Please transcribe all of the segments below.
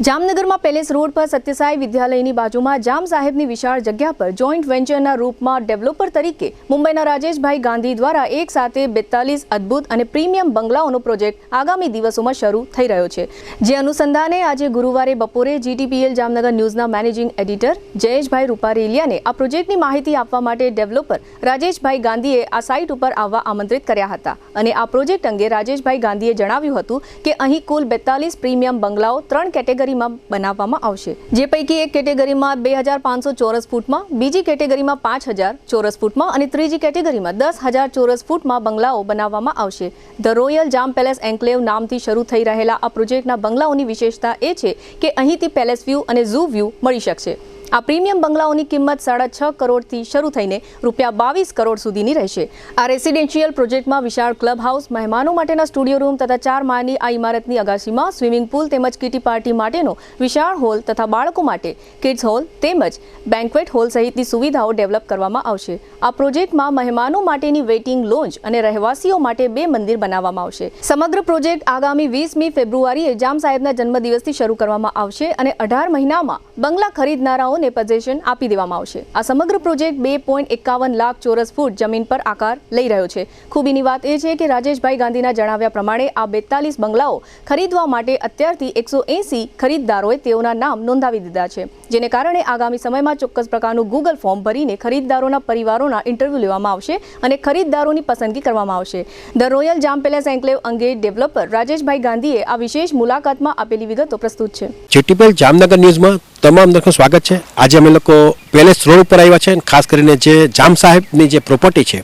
જામનગરમાં palace road પર સત્યસાઈ વિદ્યાલયની બાજુમાં જામ સાહેબની વિશાળ જગ્યા પર જોઈન્ટ વેન્ચરના રૂપમાં ડેવલપર તરીકે મુંબઈના રાજેશભાઈ ગાંધી દ્વારા એક સાથે 42 અદ્ભુત અને પ્રીમિયમ બંગલાઓનો પ્રોજેક્ટ આગામી દિવસોમાં શરૂ થઈ રહ્યો છે, જે અનુસંધાને આજે ગુરુવારે બપોરે GTPL જામનગર ન્યૂઝના મેનેજિંગ એડિટર જયેશભાઈ રૂપારેલિયાને આ પ્રોજેક્ટની માહિતી આપવા માટે ડેવલપર રાજેશભાઈ ગાંધીએ આ સાઇટ ઉપર આવવા આમંત્રિત કર્યા હતા અને આ પ્રોજેક્ટ અંગે રાજેશભાઈ ગાંધીએ જણાવ્યું હતું કે અહીં કુલ 42 પ્રીમિયમ બંગલાઓ 3 કેટેગરી બનાવવામાં આવશે, જે પૈકી એક કેટેગરીમાં 2500 ચોરસ ફૂટમાં, બીજી કેટેગરીમાં 5000 ચોરસ ફૂટમાં અને ત્રીજી કેટેગરીમાં 10000 ચોરસ ફૂટમાં બંગલાઓ બનાવવામાં આવશે। The royal Jam palace enclave નામથી શરૂ થઈ રહેલા આ પ્રોજેક્ટના બંગલાઓની વિશેષતા એ છે કે અહીંથી પેલેસ વ્યૂ અને ઝૂ વ્યૂ મળી શકશે। આ પ્રીમિયમ બંગલાઓની કિંમત 6.5 કરોડથી શરૂ થઈને ₹22 કરોડ સુધીની રહેશે। આ રેસિડેન્શિયલ પ્રોજેક્ટમાં વિશાળ ક્લબ હાઉસ, મહેમાનો માટેના સ્ટુડિયો રૂમ તથા 4 માળની આ ઇમારતની અગાશીમાં સ્વિમિંગ પૂલ તેમજ કિટી પાર્ટી માટેનો વિશાળ હોલ તથા બાળકો માટે કિડ્સ હોલ તેમજ બેન્ક્વેટ હોલ સહિતની સુવિધાઓ ડેવલપ કરવામાં આવશે। આ પ્રોજેક્ટમાં મહેમાનો માટેની વેઇટિંગ લોન્જ અને રહેવાસીઓ માટે 2 મંદિર બનાવવામાં આવશે। સમગ્ર પ્રોજેક્ટ આગામી 20મી ફેબ્રુઆરીએ જામ સાહેબના જન્મદિવસથી શરૂ કરવામાં આવશે અને 18 મહિનામાં બંગલા ખરીદનારાઓ પોઝેશન આપી દેવામાં આવશે। આ સમગ્ર પ્રોજેક્ટ 2.51 લાખ ચોરસ ફૂટ જમીન પર આકાર લઈ રહ્યો છે। ખૂબીની વાત એ છે કે રાજેશભાઈ ગાંધીના જણાવ્યા પ્રમાણે આ 42 બંગલાઓ ખરીદવા માટે અત્યારથી 180 ખરીદદારોએ તેઓના નામ નોંધાવી દીધા છે, જેને કારણે આગામી સમયમાં ચોક્કસ પ્રકારનું ગૂગલ ફોર્મ ભરીને ખરીદદારોના પરિવારોના ઇન્ટરવ્યૂ લેવામાં આવશે અને ખરીદદારોની પસંદગી કરવામાં આવશે। The royal Jam palace enclave અંગે ડેવલપર રાજેશભાઈ ગાંધીએ આ વિશેષ મુલાકાતમાં આપેલી વિગતો પ્રસ્તુત છે। GTPL જામનગર ન્યૂઝમાં તમામ દર્શકોનું સ્વાગત છે। આજે અમે લોકો પેલેસ રોડ ઉપર આવ્યા છે, ખાસ કરીને જે જામ સાહેબની જે પ્રોપર્ટી છે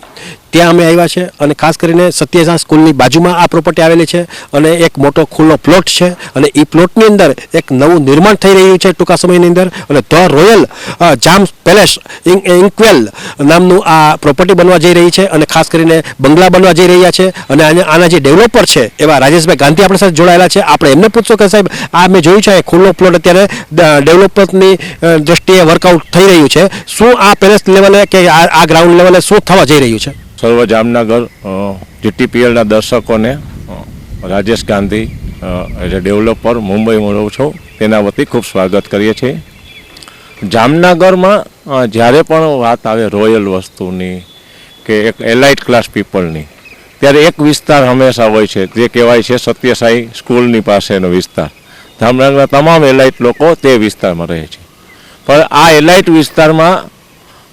ત્યાં અમે આવ્યા છે અને ખાસ કરીને સત્યસાઈ સ્કૂલની બાજુમાં આ પ્રોપર્ટી આવેલી છે અને એક મોટો ખુલ્લો પ્લોટ છે અને એ પ્લોટની અંદર એક નવું નિર્માણ થઈ રહ્યું છે ટૂંકા સમયની અંદર અને ધ રોયલ જામ પેલેસ ઇન્કવેલ નામનું આ પ્રોપર્ટી બનવા જઈ રહી છે અને ખાસ કરીને બંગલા બનવા જઈ રહ્યા છે અને આના જે ડેવલપર છે એવા રાજેશભાઈ ગાંધી આપણી સાથે જોડાયેલા છે। આપણે એમને પૂછશું કે સાહેબ આ મેં જોયું છે ખુલ્લો પ્લોટ અત્યારે ડેવલપરની દ્રષ્ટિએ વર્કઆઉટ થઈ રહ્યું છે, શું આ પેલેસ લેવલે કે આ ગ્રાઉન્ડ લેવલે શું થવા જઈ રહ્યું છે? સર્વ જામનગર GTPLના દર્શકોને Rajesh Gandhi as a developer મુંબઈમાં રહું છું તેના વતી ખૂબ સ્વાગત કરીએ છીએ। જામનગરમાં જ્યારે પણ વાત આવે રોયલ વસ્તુની કે એક એલાઇટ ક્લાસ પીપલની, ત્યારે એક વિસ્તાર હંમેશા હોય છે જે કહેવાય છે સત્યસાઈ સ્કૂલની પાસેનો વિસ્તાર। જામનગરના તમામ એલાઇટ લોકો તે વિસ્તારમાં રહે છે, પણ આ એલાઇટ વિસ્તારમાં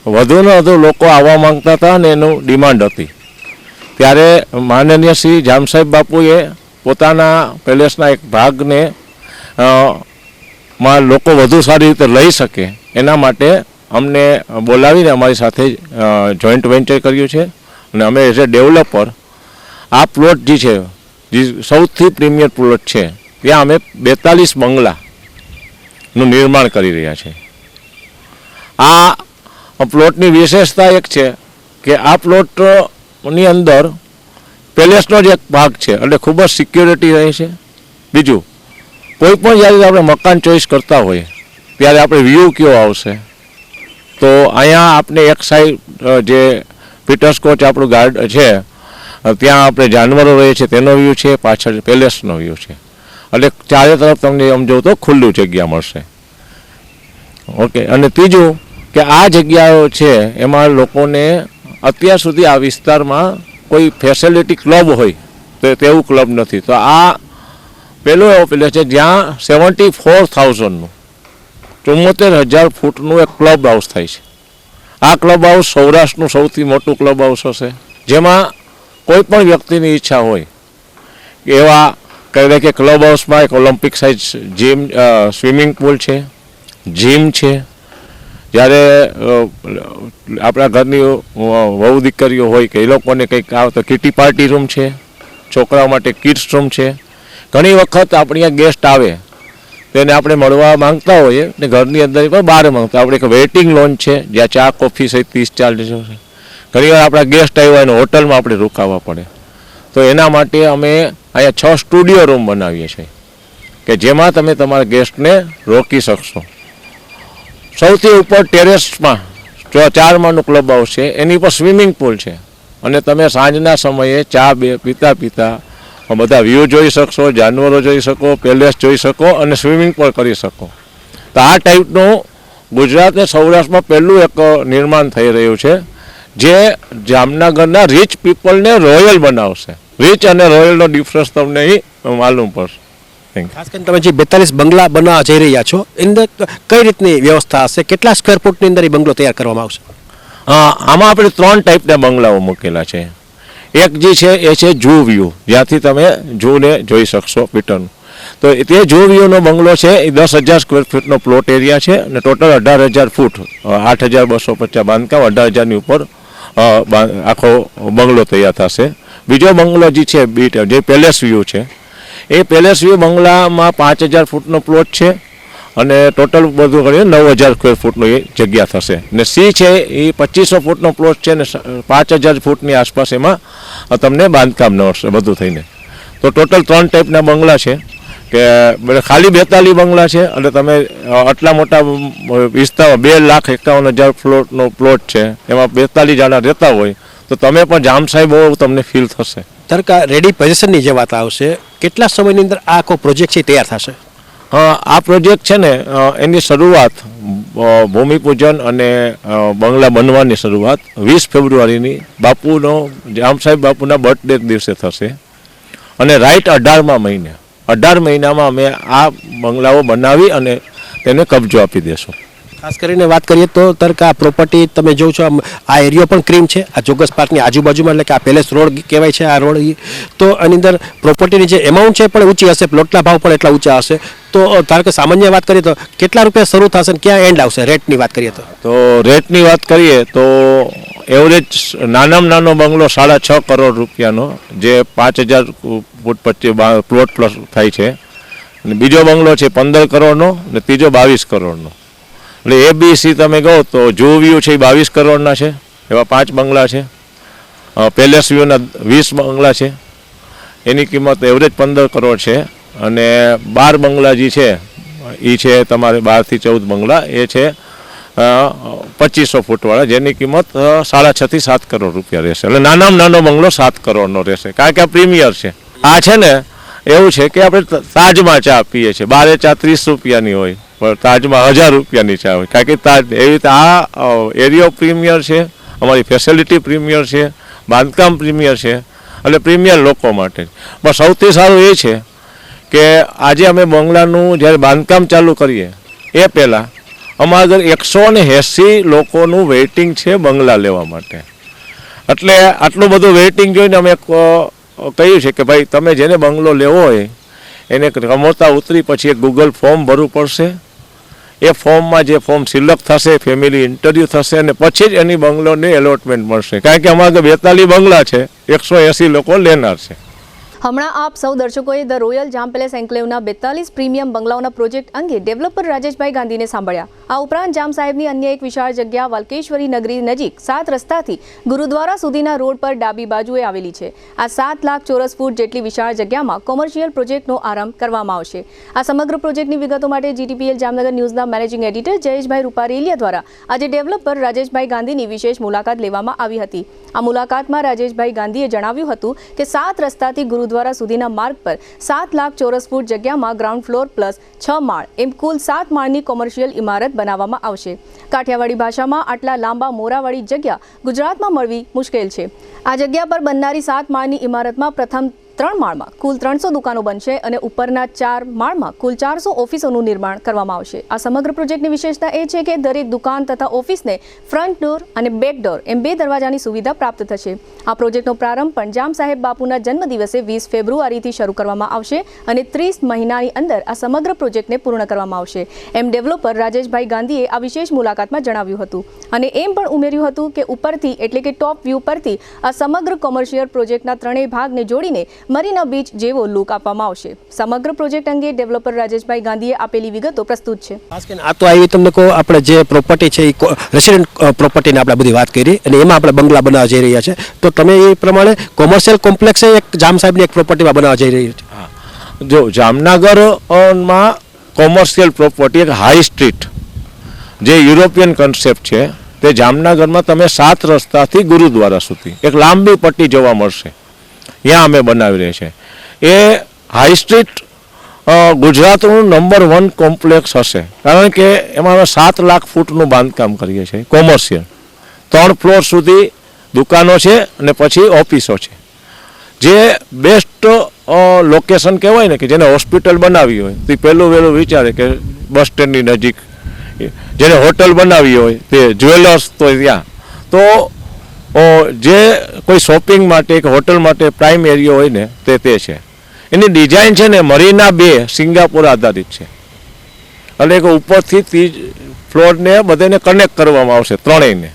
વધુને વધુ લોકો આવવા માંગતા હતા અને એનું ડિમાન્ડ હતી। ત્યારે માનનીય શ્રી જામ સાહેબ બાપુએ પોતાના પેલેસના એક ભાગને માં લોકો વધુ સારી રીતે લઈ શકે એના માટે અમને બોલાવીને અમારી સાથે જોઈન્ટ વેન્ચર કર્યું છે અને અમે એઝ અ ડેવલપર આ પ્લોટ જે છે જે સૌથી પ્રીમિયર પ્લોટ છે ત્યાં અમે 42 બંગલાનું નિર્માણ કરી રહ્યા છીએ। આ પ્લોટની વિશેષતા એક છે કે આ પ્લોટની અંદર પેલેસનો જ એક ભાગ છે એટલે ખૂબ જ સિક્યોરિટી રહે છે। બીજું, કોઈ પણ જ્યારે આપણે મકાન ચોઈસ કરતા હોઈએ ત્યારે આપણે વ્યૂ કયો આવશે, તો અહીંયા આપણે એક સાઈડ જે પીટર્સકોચ આપણું ગાર્ડ છે ત્યાં આપણે જાનવરો રહે છે તેનો વ્યૂ છે, પાછળ પેલેસનો વ્યૂ છે, એટલે ચારે તરફ તમને આમ જોઉં તો ખુલ્લું જગ્યા મળશે। ઓકે, અને ત્રીજું કે આ જગ્યાઓ છે એમાં લોકોને અત્યાર સુધી આ વિસ્તારમાં કોઈ ફેસિલિટી ક્લબ હોય તો તેવું ક્લબ નથી, તો આ પહેલો એવો પેલેસ છે જ્યાં 74,000નું 74,000 ફૂટનું એક ક્લબ હાઉસ થાય છે। આ ક્લબ હાઉસ સૌરાષ્ટ્રનું સૌથી મોટું ક્લબ હાઉસ હશે, જેમાં કોઈ પણ વ્યક્તિની ઈચ્છા હોય એવા કહે કે ક્લબ હાઉસમાં એક Olympic size gym, swimming pool છે, જીમ છે। જ્યારે આપણા ઘરની વહુ દીકરીઓ હોય કે એ લોકોને કંઈક આવે તો કિટી પાર્ટી રૂમ છે, છોકરાઓ માટે કિડ્સ રૂમ છે। ઘણી વખત આપણી ગેસ્ટ આવે તેને આપણે મળવા માંગતા હોઈએ ને ઘરની અંદર પણ બહાર માંગતા આપણે એક વેઇટિંગ લોન્જ છે જ્યાં ચા કોફી સહિત 30-40 છે। ઘણીવાર આપણા ગેસ્ટ આવ્યા અને હોટલમાં આપણે રોકાવા પડે, તો એના માટે અમે અહીંયા 6 સ્ટુડિયો રૂમ બનાવીએ છીએ કે જેમાં તમે તમારા ગેસ્ટને રોકી શકશો। સૌથી ઉપર ટેરેસમાં 4 માળનું ક્લબ હાઉસ છે, એની પર સ્વિમિંગ પુલ છે અને તમે સાંજના સમયે ચા પીતા બધા વ્યૂ જોઈ શકશો, જાનવરો જોઈ શકો, પેલેસ જોઈ શકો અને સ્વિમિંગ પણ કરી શકો. તો આ ટાઈપનું ગુજરાત અને સૌરાષ્ટ્રમાં પહેલું એક નિર્માણ થઈ રહ્યું છે જે જામનગરના રીચ પીપલને રોયલ બનાવશે. રીચ અને રોયલનો ડિફરન્સ તમને અહીં માલુમ પડશે. ખાસ કરીને તમે જે 42 બંગલા બનાવવા જઈ રહ્યા છો એની અંદર કઈ રીતની વ્યવસ્થા હશે, કેટલા સ્ક્વેર ફૂટની અંદર એ બંગલો તૈયાર કરવામાં આવશે? આમાં આપણે 3 ટાઈપના બંગલાઓ મૂકેલા છે. એક જે છે એ છે ઝૂ વ્યૂ, જ્યાંથી તમે ઝૂને જોઈ શકશો પીટરનું. તો તે ઝૂ વ્યૂનો બંગલો છે એ 10,000 સ્ક્વેર ફૂટનો પ્લોટ એરિયા છે અને ટોટલ 18,000 ફૂટ, 8,250 બાંધકામ, 18,000ની ઉપર આખો બંગલો તૈયાર થશે. બીજો બંગલો જે છે જે પેલેસ વ્યૂ છે એ પેલેસ વ્યૂ બંગલામાં 5,000 ફૂટનો પ્લોટ છે અને ટોટલ બધું કરીને 9,000 સ્ક્વેર ફૂટનો એ જગ્યા થશે. ને સી છે એ 2,500 ફૂટનો પ્લોટ છે ને 5,000 ફૂટની આસપાસ એમાં તમને બાંધકામ નડશે બધું થઈને. તો ટોટલ 3 ટાઈપના બંગલા છે કે ખાલી 42 બંગલા છે અને તમે આટલા મોટા વિસ્તારમાં 2,51,000 ફ્લોટનો પ્લોટ છે, એમાં 42 જણા રહેતા હોય તો તમે પણ જામ સાહેબ બહુ તમને ફીલ થશે. તરકા રેડી પોઝિશનની જે વાત આવશે, કેટલા સમયની અંદર આ આખો પ્રોજેક્ટ છે તૈયાર થશે? આ પ્રોજેક્ટ છે ને એની શરૂઆત ભૂમિપૂજન અને બંગલા બનવાની શરૂઆત 20 ફેબ્રુઆરીની બાપુનો જામ સાહેબ બાપુના બર્થડે દિવસે થશે અને રાઈટ 18 મહિનામાં અમે આ બંગલાઓ બનાવી અને તેને કબજો આપી દેશું. ખાસ કરીને વાત કરીએ તો તરકા આ પ્રોપર્ટી તમે જોવો છો, આ એરિયો પણ ક્રીમ છે, આ જોગસ પાર્કની આજુબાજુમાં, એટલે કે આ પેલેસ રોડ કહેવાય છે આ રોડ. તો આની અંદર પ્રોપર્ટીની જે એમાઉન્ટ છે પણ ઊંચી હશે, પ્લોટના ભાવ પણ એટલા ઊંચા હશે. તો ધારો કે સામાન્ય વાત કરીએ તો કેટલા રૂપિયા શરૂ થશે અને ક્યાં એન્ડ આવશે રેટની વાત કરીએ તો રેટની વાત કરીએ તો એવરેજ નાનામાં નાનો બંગલો 6.5 કરોડ રૂપિયાનો, જે 5,000 ફૂટ 25 પ્લોટ પ્લસ થાય છે. અને બીજો બંગલો છે 15 કરોડનો ને ત્રીજો 22 કરોડનો. એટલે ABC તમે કહો તો ઝૂ વ્યૂ છે એ 22 કરોડના છે, એવા 5 બંગલા છે. પેલેસ વ્યૂના 20 બંગલા છે, એની કિંમત એવરેજ 15 કરોડ છે. અને 12 બંગલા જે છે એ છે તમારે 12 થી 14 બંગલા, એ છે 2,500 ફૂટવાળા, જેની કિંમત 6.5 થી 7 કરોડ રૂપિયા રહેશે. એટલે નાનામાં નાનો બંગલો 7 કરોડનો રહેશે, કારણ કે આ પ્રીમિયર છે. આ છે ને એવું છે કે આપણે તાજમાં ચા પીએ છીએ, બારે ચા 30 રૂપિયાની હોય પણ તાજમાં 1,000 રૂપિયાની ચા હોય, કારણ કે તાજ એવી રીતે આ એરિયો પ્રીમિયર છે, અમારી ફેસિલિટી પ્રીમિયર છે, બાંધકામ પ્રીમિયર છે, એટલે પ્રીમિયર લોકો માટે. પણ સૌથી સારું એ છે કે આજે અમે બંગલાનું જ્યારે બાંધકામ ચાલુ કરીએ એ પહેલાં અમારા ઘર 180 લોકોનું વેઇટિંગ છે બંગલા લેવા માટે. એટલે આટલું બધું વેઇટિંગ જોઈને અમે કહ્યું છે કે ભાઈ તમે જેને બંગલો લેવો હોય એને રમોતા ઉતરી પછી એક ગૂગલ ફોર્મ ભરવું પડશે. એ ફોર્મમાં જે ફોર્મ સિલેક્ટ થશે, ફેમિલી ઇન્ટરવ્યૂ થશે અને પછી જ એની બંગલોને એલોટમેન્ટ મળશે, કારણ કે અમારા 42 બંગલા છે, 180 લોકો લેનાર છે. હમણાં આપ સૌ દર્શકોએ ધ રોયલ જામ પેલેસ એન્કલેવના 42 પ્રીમિયમ બંગલાઓના પ્રોજેક્ટ અંગે ડેવલપર રાજેશભાઈ ગાંધીને સાંભળ્યા. આ ઉપરાંત જામ સાહેબની અન્ય એક વિશાળ જગ્યા વલ્કેશ્વરી નગરી નજીક 7 રસ્તાથી ગુરુદ્વારા સુધીના રોડ પર ડાબી બાજુએ આવેલી છે. આ 7 લાખ ચોરસ ફૂટ જેટલી વિશાળ જગ્યામાં કોમર્શિયલ પ્રોજેક્ટનો આરંભ કરવામાં આવશે. આ સમગ્ર પ્રોજેક્ટની વિગતો માટે GTPL જામનગર ન્યૂઝના મેનેજિંગ એડિટર જયેશભાઈ રૂપારેલિયા દ્વારા આજે ડેવલપર રાજેશભાઈ ગાંધીની વિશેષ મુલાકાત લેવામાં આવી હતી. આ મુલાકાતમાં રાજેશભાઈ ગાંધીએ જણાવ્યું હતું કે 7 રસ્તાથી ગુરુદ્વારા સુધીના માર્ગ પર 7 લાખ ચોરસ ફૂટ જગ્યામાં ગ્રાઉન્ડ ફ્લોર પ્લસ 6 માળ એમ કુલ 7 માળની કોમર્શિયલ ઇમારત બનાવવામાં આવશે. કાઠિયાવાડી ભાષામાં આટલા લાંબા મોરાવાળી જગ્યા ગુજરાતમાં મળવી મુશ્કેલ છે. આ જગ્યા પર બનનારી 7 માળની ઇમારતમાં પ્રથમ 3 માળમાં કુલ 300 દુકાનો બનશે અને ઉપરના 4 માળમાં કુલ 400 ઓફિસોનું નિર્માણ કરવામાં આવશે. આ સમગ્ર પ્રોજેક્ટની વિશેષતા એ છે કે દરેક દુકાન તથા ઓફિસને ફ્રન્ટ ડોર અને બેક ડોર એમ 2 દરવાજાની સુવિધા પ્રાપ્ત થશે. આ પ્રોજેક્ટનો પ્રારંભ પણ જામ સાહેબ બાપુના જન્મદિવસે 20 ફેબ્રુઆરીથી શરૂ કરવામાં આવશે અને 30 મહિનાની અંદર આ સમગ્ર પ્રોજેક્ટને પૂર્ણ કરવામાં આવશે એમ ડેવલપર રાજેશભાઈ ગાંધીએ આ વિશેષ મુલાકાતમાં જણાવ્યું હતું. અને એમ પણ ઉમેર્યું હતું કે ઉપરથી એટલે કે ટોપ વ્યૂ પરથી આ સમગ્ર કોમર્શિયલ પ્રોજેક્ટના 3 ભાગને જોડીને મરીના બીચ જેવો લુક આપવામાં આવશે. સમગ્ર પ્રોજેક્ટ અંગે ડેવલપર રાજેશભાઈ ગાંધીએ આપેલી વિગતો પ્રસ્તુત છે. ખાસ કરીને આ તો આવી તમને કહો આપણે જે પ્રોપર્ટી છે એ રેસિડેન્ટ પ્રોપર્ટીની આપણે બધી વાત કરી અને એમાં આપણે બંગલા બનાવવા જઈ રહ્યા છે, તો તમે એ પ્રમાણે કોમર્શિયલ કોમ્પ્લેક્સ એક જામ સાહેબની એક પ્રોપર્ટીમાં બનાવવા જઈ રહી છે. જો જામનગરમાં કોમર્શિયલ પ્રોપર્ટી એક હાઈ સ્ટ્રીટ જે યુરોપિયન કન્સેપ્ટ છે તે જામનગરમાં તમે 7 રસ્તાથી ગુરુદ્વારા સુધી એક લાંબી પટ્ટી જોવા મળશે, ત્યાં અમે બનાવી રહ્યા છે. એ હાઈ સ્ટ્રીટ ગુજરાતનું નંબર 1 કોમ્પ્લેક્સ હશે, કારણ કે એમાં અમે 7 લાખ ફૂટનું બાંધકામ કરીએ છીએ કોમર્શિયલ. 3 ફ્લોર સુધી દુકાનો છે અને પછી ઓફિસો છે. જે બેસ્ટ લોકેશન કહેવાય ને, કે જેને હોસ્પિટલ બનાવી હોય તે પહેલું વહેલું વિચારે કે બસ સ્ટેન્ડની નજીક, જેને હોટલ બનાવી હોય તે જ્વેલર્સ તો ત્યાં, તો જે કોઈ શોપિંગ માટે કે હોટલ માટે પ્રાઇમ એરિયા હોય ને તે છે. એની ડિઝાઇન છે ને મરીના બે સિંગાપોર આધારિત છે, એટલે કે ઉપરથી 30 ફ્લોરને બધાને કનેક્ટ કરવામાં આવશે ત્રણેયને.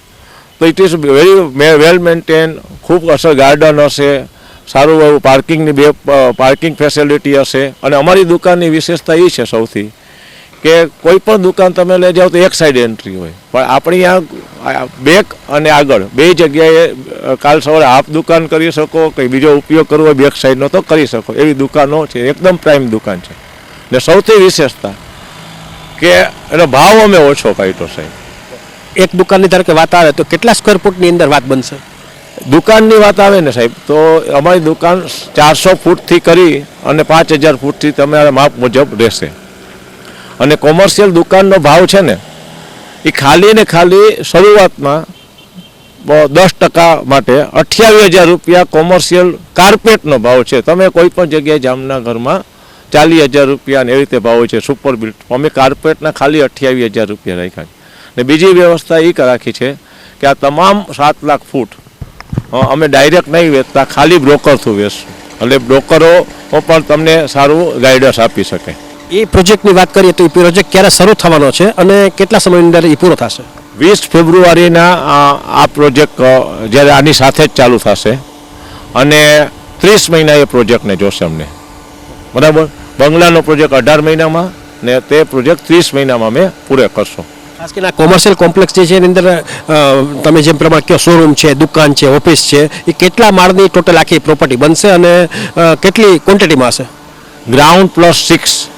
તો it is very well maintain, ખૂબ અસર ગાર્ડન હશે, સારું એવું પાર્કિંગની પાર્કિંગ ફેસિલિટી હશે. અને અમારી દુકાનની વિશેષતા એ છે સૌથી કે કોઈ પણ દુકાન તમે લઈ જાઓ તો એક સાઈડ એન્ટ્રી હોય, પણ આપણી આ બેક અને આગળ બે જગ્યાએ કાલ સવારે હાફ દુકાન કરી શકો, કંઈ બીજો ઉપયોગ કરવો હોય બેક સાઈડનો તો કરી શકો, એવી દુકાનો છે. એકદમ પ્રાઇમ દુકાન છે. ને સૌથી વિશેષતા કે એનો ભાવ અમે ઓછો કાઢ્યો સાહેબ. એક દુકાનની ધારો કે વાત આવે તો કેટલા સ્ક્વેર ફૂટની અંદર વાત બનશે? દુકાનની વાત આવે ને સાહેબ, તો અમારી દુકાન 400 ફૂટથી કરી અને 5000 ફૂટથી તમારા માપ મુજબ રહેશે. અને કોમર્શિયલ દુકાનનો ભાવ છે ને એ ખાલી ને ખાલી શરૂઆતમાં 10% માટે 28,000 રૂપિયા કોમર્શિયલ કાર્પેટનો ભાવ છે. તમે કોઈ પણ જગ્યાએ જામનગરમાં 40,000 રૂપિયા ને એવી રીતે ભાવ છે સુપર બિલ્ટ. અમે કાર્પેટના ખાલી 28,000 રૂપિયા રાખ્યા. ને બીજી વ્યવસ્થા એ રાખી છે કે આ તમામ 7 લાખ ફૂટ અમે ડાયરેક્ટ નહીં વેચતા, ખાલી બ્રોકર થ્રુ વેચશું, એટલે બ્રોકરો પણ તમને સારું ગાઈડન્સ આપી શકે. એ પ્રોજેક્ટની વાત કરીએ તો એ પ્રોજેક્ટ ક્યારે શરૂ થવાનો છે અને કેટલા સમયની અંદર એ પૂરો થશે? 20 ફેબ્રુઆરીના આ પ્રોજેક્ટ જ્યારે આની સાથે જ ચાલુ થશે અને 30 મહિના એ પ્રોજેક્ટને જોશે અમને, બરાબર. બંગલાનો પ્રોજેક્ટ 18 મહિનામાં ને તે પ્રોજેક્ટ 30 મહિનામાં અમે પૂરો કરશું. ખાસ કરીને કોમર્શિયલ કોમ્પ્લેક્સ જે છે એની અંદર તમે જેમ પ્રમાણે કહો શોરૂમ છે, દુકાન છે, ઓફિસ છે, એ કેટલા માળની ટોટલ આખી પ્રોપર્ટી બનશે અને કેટલી ક્વોન્ટિટીમાં હશે? ગ્રાઉન્ડ +6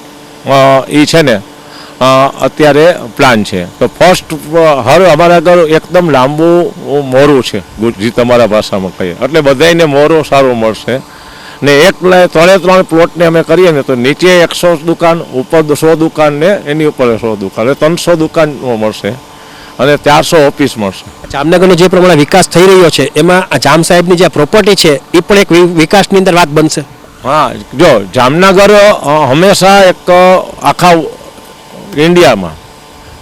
એ છે ને અત્યારે પ્લાન છે. તો ફર્સ્ટ અમારા આગળ એકદમ લાંબુ મોરું છે, જે તમારા ભાષામાં કહીએ, એટલે બધાને મોરો સારો મળશે. ને એક 3 પ્લોટને અમે કરીએ ને તો નીચે 100 દુકાન, ઉપર 100 દુકાન ને એની ઉપર 100 દુકાન, એટલે 300 દુકાન મળશે અને 400 ઓફિસ મળશે. જામનગરનો જે પ્રમાણે વિકાસ થઈ રહ્યો છે એમાં આ જામ સાહેબની જે પ્રોપર્ટી છે એ પણ એક વિકાસની અંદર વાત બનશે. હા, જો જામનગર હંમેશા એક આખા ઇન્ડિયામાં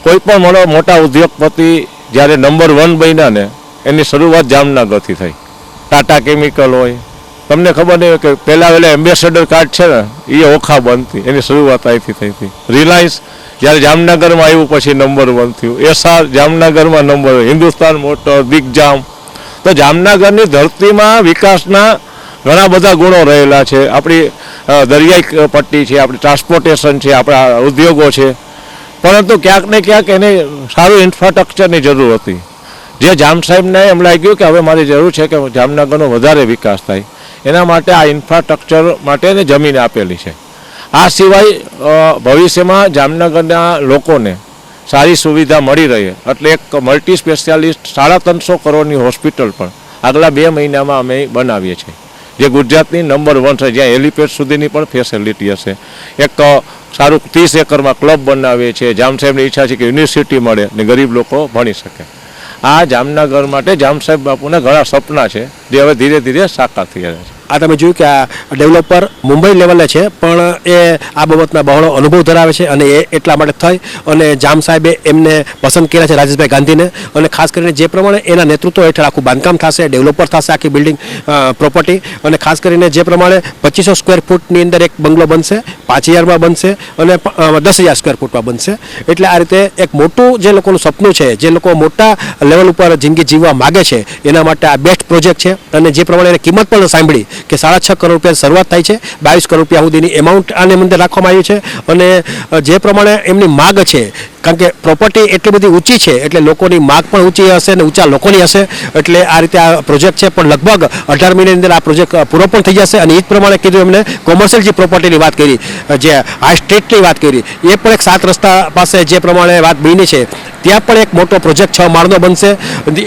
કોઈ પણ મોટા ઉદ્યોગપતિ જ્યારે નંબર 1 બન્યા ને એની શરૂઆત જામનગરથી થઈ. ટાટા કેમિકલ હોય, તમને ખબર નહીં કે પહેલાં એમ્બેસેડર કાર્ડ છે ને એ ઓખા બનતી, એની શરૂઆત અહીંથી થઈ હતી. રિલાયન્સ જ્યારે જામનગરમાં આવ્યું પછી નંબર 1 થયું. એસઆર જામનગરમાં નંબર 1, હિન્દુસ્તાન મોટર, દિગ્જામ. તો જામનગરની ધરતીમાં વિકાસના ઘણા બધા ગુણો રહેલા છે. આપણી દરિયાઈ પટ્ટી છે, આપણી ટ્રાન્સપોર્ટેશન છે, આપણા ઉદ્યોગો છે, પરંતુ ક્યાંક ને ક્યાંક એને સારું ઇન્ફ્રાસ્ટ્રક્ચરની જરૂર હતી. જે જામ સાહેબને એમ લાગ્યું કે હવે મારી જરૂર છે કે જામનગરનો વધારે વિકાસ થાય, એના માટે આ ઇન્ફ્રાસ્ટ્રક્ચર માટેની જમીન આપેલી છે. આ સિવાય ભવિષ્યમાં જામનગરના લોકોને સારી સુવિધા મળી રહે એટલે એક મલ્ટી સ્પેશિયાલિસ્ટ 350 કરોડની હોસ્પિટલ પણ આગલા 2 મહિનામાં અમે બનાવીએ છીએ, જે ગુજરાતની નંબર 1 છે, જ્યાં હેલિપેડ સુધીની પણ ફેસિલિટી હશે. એક સારું 30 એકરમાં ક્લબ બનાવીએ છીએ. જામ સાહેબની ઈચ્છા છે કે યુનિવર્સિટી મળે ને ગરીબ લોકો ભણી શકે. આ જામનગર માટે જામ સાહેબ બાપુના ઘણા સપના છે જે હવે ધીરે ધીરે સાકાર થઈ રહ્યા છે. આ તમે જોયું કે આ ડેવલપર મુંબઈ લેવલે છે પણ એ આ બાબતના બહોળો અનુભવ ધરાવે છે અને એ એટલા માટે થઈ અને જામ સાહેબે એમને પસંદ કર્યા છે, રાજેશભાઈ ગાંધીને. અને ખાસ કરીને જે પ્રમાણે એના નેતૃત્વ હેઠળ આખું બાંધકામ થશે, ડેવલપર થશે આખી બિલ્ડિંગ પ્રોપર્ટી. અને ખાસ કરીને જે પ્રમાણે 2500 સ્ક્વેર ફૂટની અંદર એક બંગલો બનશે, 5000માં બનશે અને 10,000 સ્ક્વેર ફૂટમાં બનશે. એટલે આ રીતે એક મોટું જે લોકોનું સપનું છે, જે લોકો મોટા લેવલ ઉપર જિંદગી જીવવા માગે છે, એના માટે આ બેસ્ટ પ્રોજેક્ટ છે. અને જે પ્રમાણે એને કિંમત પણ સાંભળી કે 6.5 કરોડ રૂપિયા શરૂઆત થાય છે, 22 કરોડ રૂપિયા સુધીની એમાઉન્ટ આને અંદર રાખવામાં આવ્યું છે. અને જે પ્રમાણે એમની માગ છે કારણ કે પ્રોપર્ટી એટલી બધી ઊંચી છે એટલે લોકોની માગ પણ ઊંચી હશે અને ઊંચા લોકોની હશે, એટલે આ રીતે આ પ્રોજેક્ટ છે. પણ લગભગ 18 મહિનાની અંદર આ પ્રોજેક્ટ પૂરો પણ થઈ જશે. અને એ જ પ્રમાણે કીધું એમને કોમર્શિયલ જે પ્રોપર્ટીની વાત કરી, જે હાઈ સ્ટ્રીટની વાત કરી, એ પણ એક 7 રસ્તા પાસે જે પ્રમાણે વાત બની છે ત્યાં પણ એક મોટો પ્રોજેક્ટ 6 માળનો બનશે.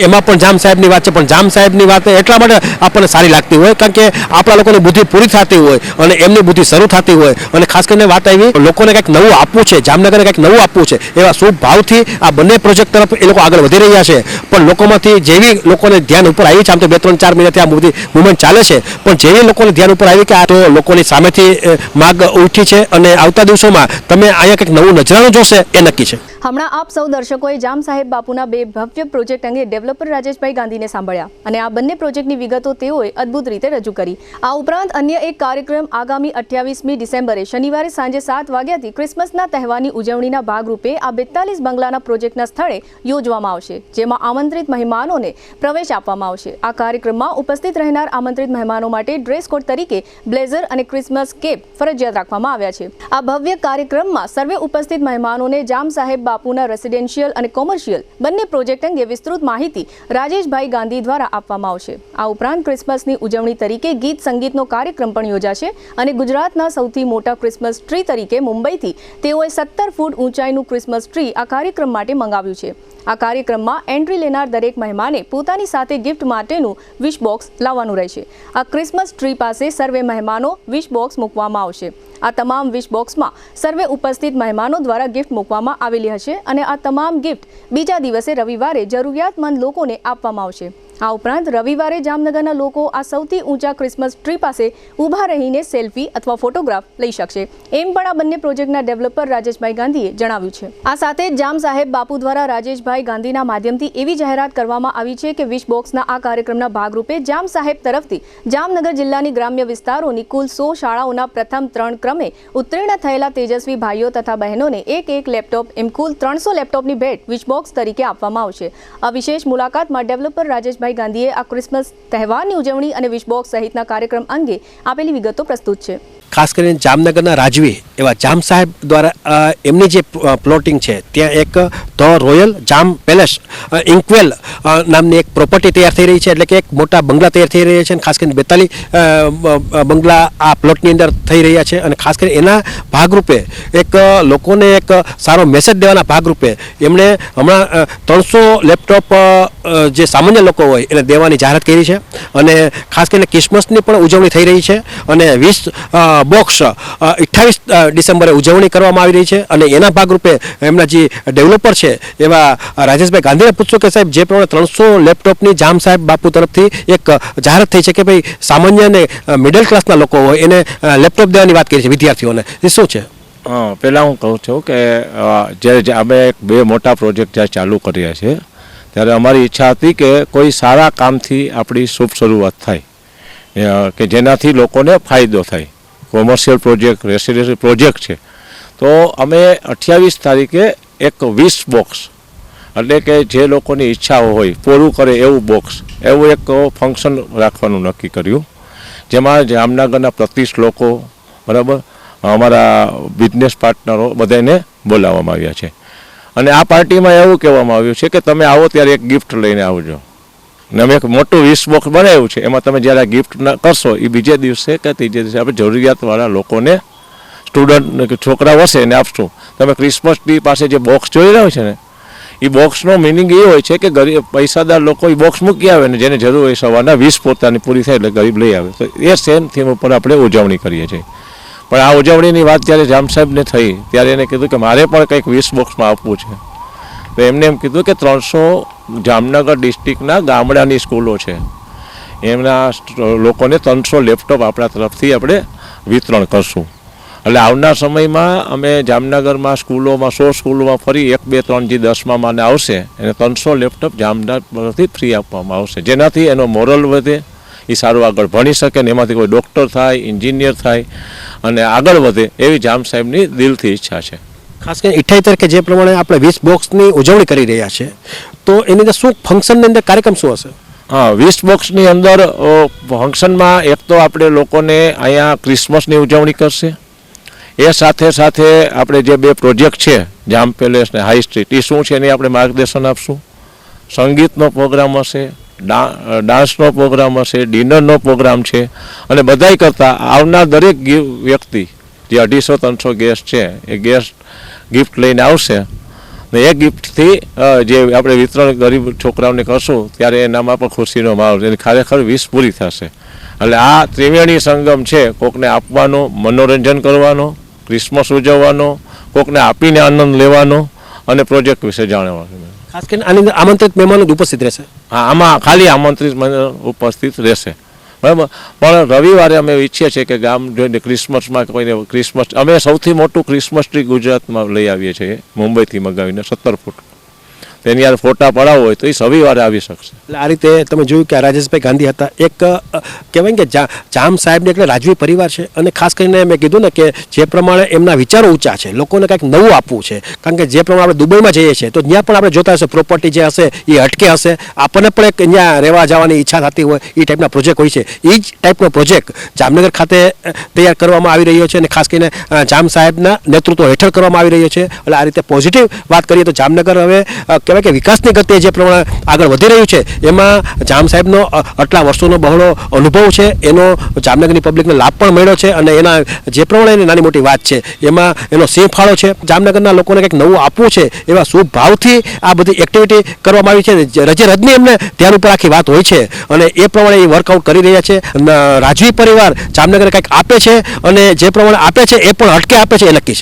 એમાં પણ જામ સાહેબની વાત છે. પણ જામ સાહેબની વાત એટલા માટે આપણને સારી લાગતી હોય કારણ કે આપણા લોકોની બુદ્ધિ પૂરી થતી હોય અને એમની બુદ્ધિ શરૂ થતી હોય. અને ખાસ કરીને વાત આવી લોકોને કંઈક નવું આપવું છે, જામનગરને કંઈક નવું આપવું છે, એવા શુભ ભાવથી આ બંને પ્રોજેક્ટ તરફ એ લોકો આગળ વધી રહ્યા છે. પણ લોકોમાંથી જેવી લોકોને ધ્યાન ઉપર આવી છે, આમ તો 2-3-4 મહિનાથી આ બધી મુવમેન્ટ ચાલે છે, પણ જેવી લોકોને ધ્યાન ઉપર આવી કે આ તો લોકોની સામેથી માગ ઉઠી છે અને આવતા દિવસોમાં તમે અહીંયા કંઈક નવું નજરાણું જોશે એ નક્કી છે. હમણાં આપ સૌ દર્શકોએ જામ સાહેબ બાપુના 2 ભવ્ય પ્રોજેક્ટ અંગે ડેવલપર રાજેશભાઈ ગાંધીને સાંભળ્યા અને આ બંને પ્રોજેક્ટની વિગતો તેઓએ અદ્ભુત રીતે રજૂ કરી. આ ઉપરાંત અન્ય એક કાર્યક્રમ આગામી 28મી ડિસેમ્બરે શનિવારે સાંજે 7 વાગ્યાથી ક્રિસમસના તહેવારની ઉજવણીના ભાગરૂપે આ 42 બંગલાના પ્રોજેક્ટના સ્થળે યોજવામાં આવશે, જેમાં આમંત્રિત મહેમાનોને પ્રવેશ આપવામાં આવશે. આ કાર્યક્રમમાં ઉપસ્થિત રહેનાર આમંત્રિત મહેમાનો માટે ડ્રેસ કોડ તરીકે બ્લેઝર અને ક્રિસમસ કેપ ફરજિયાત રાખવામાં આવ્યા છે. આ ભવ્ય કાર્યક્રમમાં સર્વે ઉપસ્થિત મહેમાનોને જામ સાહેબ બાપુના રેસિડેન્શિયલ અને કોમર્શિયલ બંને પ્રોજેક્ટ અંગે વિસ્તૃત માહિતી રાજેશભાઈ ગાંધી દ્વારા આપવામાં આવશે. આ ઉપરાંત ક્રિસમસની ઉજવણી તરીકે ગીત સંગીતનો કાર્યક્રમ પણ યોજાશે અને ગુજરાતના સૌથી મોટા ક્રિસમસ ટ્રી તરીકે મુંબઈથી તેઓએ 17 ફૂટ ઊંચાઈનું ક્રિસમસ ટ્રી આ કાર્યક્રમ માટે મંગાવ્યું છે. આ કાર્યક્રમમાં એન્ટ્રી લેનાર દરેક મહેમાને પોતાની સાથે ગિફ્ટ માટેનું વિશ બોક્સ લાવવાનું રહેશે. આ ક્રિસમસ ટ્રી પાસે સર્વે મહેમાનો વિશ બોક્સ મૂકવામાં આવશે. આ તમામ વિશ બોક્સમાં સર્વે ઉપસ્થિત મહેમાનો દ્વારા ગિફ્ટ મૂકવામાં આવેલી હશે અને આ તમામ ગિફ્ટ બીજા દિવસે રવિવારે જરૂરિયાતમંદ લોકોને આપવામાં આવશે. આ ઉપરાંત રવિવારે જામનગરના લોકો આ સૌથી ઊંચા ક્રિસમસ ટ્રી પાસે ઊભા રહીને સેલ્ફી અથવા ફોટોગ્રાફ લઈ શકશે, એમ પણ આ બંને પ્રોજેક્ટના ડેવલપર રાજેશભાઈ ગાંધીએ જણાવ્યું છે. આ સાથે જ જામ સાહેબ બાપુ દ્વારા રાજેશભાઈ ગાંધીના માધ્યમથી એવી જાહેરાત કરવામાં આવી છે કે વિશ બોક્સના આ કાર્યક્રમના ભાગરૂપે જામ સાહેબ તરફથી જામનગર જિલ્લાની ગ્રામ્ય વિસ્તારોની કુલ 100 શાળાઓના પ્રથમ 3 ક્રમે ઉત્તીર્ણ થયેલા તેજસ્વી ભાઈઓ તથા બહેનોને એક લેપટોપ એમ કુલ 300 લેપટોપની ભેટ વિશ બોક્સ તરીકે આપવામાં આવશે. આ વિશેષ મુલાકાતમાં ડેવલપર રાજેશભાઈ ગાંધીએ આ ક્રિસમસ તહેવારની ઉજવણી અને વિશ બોક્સ સહિતના કાર્યક્રમ અંગે આપેલી વિગતો પ્રસ્તુત છે. ખાસ કરીને જામનગરના રાજવી એવા જામ સાહેબ દ્વારા એમની જે પ્લોટિંગ છે ત્યાં એક ધ રોયલ જામ પેલેસ ઇન્ક્વેલ નામની એક પ્રોપર્ટી તૈયાર થઈ રહી છે, એટલે કે એક મોટા બંગલા તૈયાર થઈ રહ્યા છે. અને ખાસ કરીને 42 બંગલા આ પ્લોટની અંદર થઈ રહ્યા છે. અને ખાસ કરીને એના ભાગરૂપે એક લોકોને એક સારો મેસેજ દેવાના ભાગરૂપે એમણે હમણાં 300 લેપટોપ જે સામાન્ય લોકો હોય એને દેવાની જાહેરાત કરી છે. અને ખાસ કરીને ક્રિસમસની પણ ઉજવણી થઈ રહી છે અને 20 બોક્સ 28 ડિસેમ્બરે ઉજવણી કરવામાં આવી રહી છે. અને એના ભાગરૂપે એમના જે ડેવલપર છે એવા રાજેશભાઈ ગાંધીને પૂછશો કે સાહેબ જે પ્રમાણે 300 લેપટોપની જામ સાહેબ બાપુ તરફથી એક જાહેરાત થઈ છે કે ભાઈ સામાન્ય અને મિડલ ક્લાસના લોકો હોય એને લેપટોપ દેવાની વાત કરી છે વિદ્યાર્થીઓને, એ શું છે? પહેલાં હું કહું છું કે જ્યારે અમે 2 મોટા પ્રોજેક્ટ જ્યાં ચાલુ કર્યા છે ત્યારે અમારી ઈચ્છા હતી કે કોઈ સારા કામથી આપણી શુભ શરૂઆત થાય કે જેનાથી લોકોને ફાયદો થાય. કોમર્શિયલ પ્રોજેક્ટ, રેસિડેન્શિયલ પ્રોજેક્ટ છે. તો અમે 28 તારીખે એક 20 બોક્સ એટલે કે જે લોકોની ઈચ્છાઓ હોય પૂરું કરે એવું બોક્સ, એવું એક ફંક્શન રાખવાનું નક્કી કર્યું, જેમાં જામનગરના 25 લોકો, બરાબર, અમારા બિઝનેસ પાર્ટનરો બધાને બોલાવવામાં આવ્યા છે. અને આ પાર્ટીમાં એવું કહેવામાં આવ્યું છે કે તમે આવો ત્યારે એક ગિફ્ટ લઈને આવજો. ને અમે એક મોટું વિશ બોક્સ બનાવ્યું છે, એમાં તમે જ્યારે ગિફ્ટ કરશો એ બીજે દિવસે કે ત્રીજે દિવસે આપણે જરૂરિયાતવાળા લોકોને, સ્ટુડન્ટ છોકરાઓ હશે એને આપશું. તમે ક્રિસમસ ટ્રી પાસે જે બોક્સ જોઈ રહ્યા છે ને એ બોક્સનો મિનિંગ એ હોય છે કે ગરીબ પૈસાદાર લોકો એ બોક્સ મૂકી આવે ને જેને જરૂર હોય સવારના 20 પોતાની પૂરી થાય એટલે ગરીબ લઈ આવે. તો એ સેમ થીમ ઉપર આપણે ઉજવણી કરીએ છીએ. પણ આ ઉજવણીની વાત જ્યારે જામ સાહેબને થઈ ત્યારે એને કીધું કે મારે પણ કંઈક 20 બોક્સમાં આપવું છે. તો એમને એમ કીધું કે 300 જામનગર ડિસ્ટ્રિક્ટના ગામડાની સ્કૂલો છે એમના લોકોને 300 લેપટોપ આપણા તરફથી આપણે વિતરણ કરશું. એટલે આવનાર સમયમાં અમે જામનગરમાં સ્કૂલોમાં 100 સ્કૂલોમાં ફરી 1, 2, 3 જે 10માં આવશે એને 300 લેપટોપ જામનગરથી ફ્રી આપવામાં આવશે, જેનાથી એનો મોરલ વધે, એ સારું આગળ ભણી શકે ને એમાંથી કોઈ ડૉક્ટર થાય, એન્જિનિયર થાય અને આગળ વધે એવી જામ સાહેબની દિલથી ઈચ્છા છે. ખાસ કરીને 28 તારીખે જે પ્રમાણે આપણે 20 બોક્સની ઉજવણી કરી રહ્યા છે તો એની અંદર શું ફંક્શનની અંદર કાર્યક્રમ શું હશે? 20 બોક્સની અંદર ફંક્શનમાં એક તો આપણે લોકોને અહીંયા ક્રિસમસની ઉજવણી કરશે, એ સાથે સાથે આપણે જે બે પ્રોજેક્ટ છે જામ પેલેસ ને હાઈ સ્ટ્રીટ, એ શું છે એની આપણે માર્ગદર્શન આપશું. સંગીતનો પ્રોગ્રામ હશે, ડાન્સનો પ્રોગ્રામ હશે, ડિનરનો પ્રોગ્રામ છે, અને બધાય કરતાં આવનાર દરેક વ્યક્તિ જે 250-300 ગેસ્ટ છે એ ગેસ્ટ ગિફ્ટ લઈને આવશે ને એ ગિફ્ટથી જે આપણે વિતરણ ગરીબ છોકરાઓને કરશું ત્યારે એનામાં પણ ખુશીનો માહોલ, એની ખરેખર વિશ પૂરી થશે. એટલે આ ત્રિવેણી સંગમ છે, કોકને આપવાનો, મનોરંજન કરવાનો, ક્રિસમસ ઉજવવાનો, કોકને આપીને આનંદ લેવાનો અને પ્રોજેક્ટ વિશે જાણવાનો. ખાસ કરીને આની અંદર આમંત્રિત મહેમાનો જ ઉપસ્થિત રહેશે. હા, આમાં ખાલી આમંત્રિત મહેમાનો ઉપસ્થિત રહેશે, બરાબર. પણ રવિવારે અમે ઈચ્છીએ છીએ કે ગામ જોઈને ક્રિસમસમાં કોઈને ક્રિસમસ, અમે સૌથી મોટું ક્રિસમસ ટ્રી ગુજરાતમાં લઈ આવીએ છીએ મુંબઈથી મગાવીને 17 ફૂટ. તેની યાર ફોટા પડાવવો હોય તો એ રવિવારે આવી શકશે. એટલે આ રીતે તમે જોયું કે આ રાજેશભાઈ ગાંધી હતા, એક કહેવાય કે જામ સાહેબને એટલે રાજવી પરિવાર છે. અને ખાસ કરીને મેં કીધું ને કે જે પ્રમાણે એમના વિચારો ઊંચા છે, લોકોને કંઈક નવું આપવું છે. કારણ કે જે પ્રમાણે આપણે દુબઈમાં જઈએ છીએ તો ત્યાં પણ આપણે જોતા હશે પ્રોપર્ટી જે હશે એ હટકે હશે, આપણને પણ એક અહીંયા રહેવા જવાની ઈચ્છા થતી હોય એ ટાઈપના પ્રોજેક્ટ હોય છે. એ જ ટાઈપનો પ્રોજેક્ટ જામનગર ખાતે તૈયાર કરવામાં આવી રહ્યો છે અને ખાસ કરીને જામ સાહેબના નેતૃત્વ હેઠળ કરવામાં આવી રહ્યો છે. એટલે આ રીતે પોઝિટિવ વાત કરીએ તો જામનગર હવે કહેવાય કે વિકાસની ગતિએ જે પ્રમાણે આગળ વધી રહ્યું છે એમાં જામ સાહેબનો આટલા વર્ષોનો બહોળો અનુભવ છે, એનો જામનગરની પબ્લિકને લાભ પણ મળ્યો છે અને એના જે પ્રમાણે એની નાની મોટી વાત છે એમાં એનો સિંહ ફાળો છે. જામનગરના લોકોને કંઈક નવું આપવું છે એવા શુભ ભાવથી આ બધી એક્ટિવિટી કરવામાં આવી છે. રજે રજની એમને ધ્યાન ઉપર આખી વાત હોય છે અને એ પ્રમાણે એ વર્કઆઉટ કરી રહ્યા છે. રાજવી પરિવાર જામનગર કંઈક આપે છે અને જે પ્રમાણે આપે છે એ પણ હટકે આપે છે એ નક્કી છે.